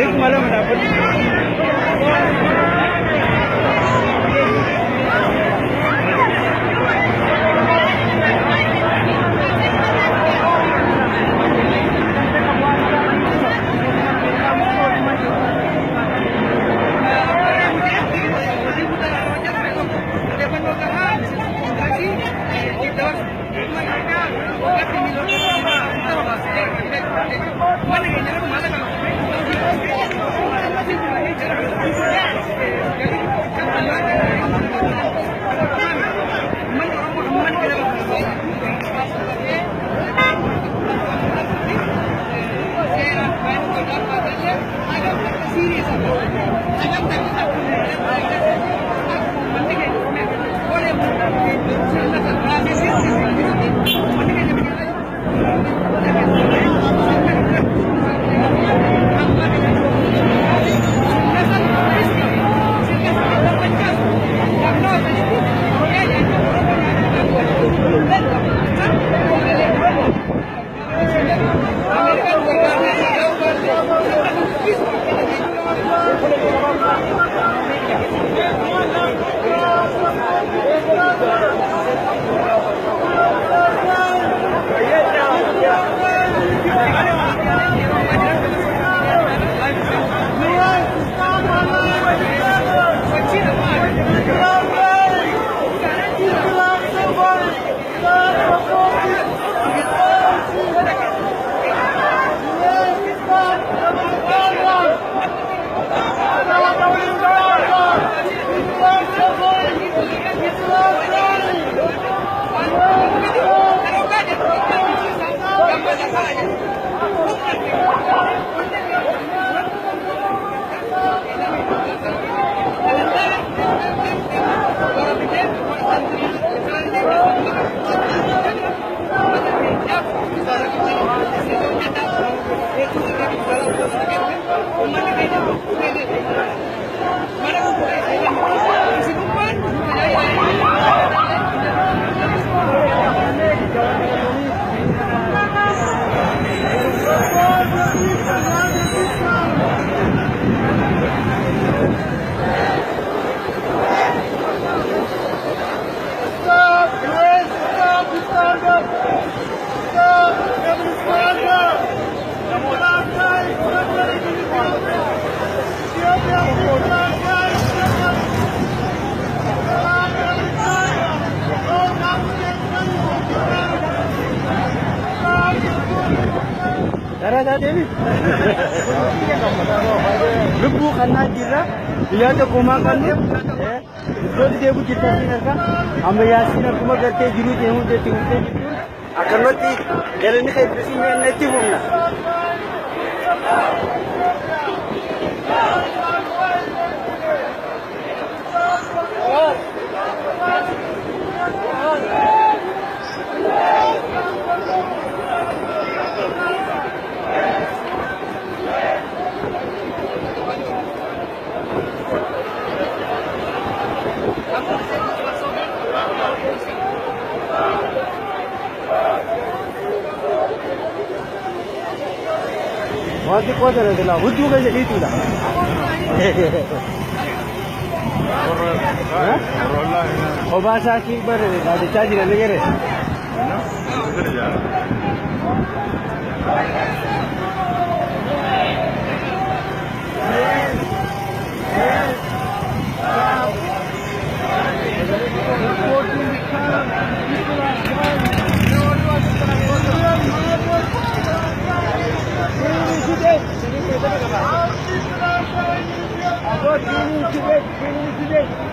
एक मला Lubu karena jira, dia tu kumakan dia, itu dia buat kita ni kan, ambil aku makan teh jiru teh teh teh, akan mati, jalan ni kayak bersih ni nanti bungna. Wajib kau dah ada lah, hujan kan jadi tu dah. Oh bahasa asing ber, ada caji dan negara. Agora, 15 vezes.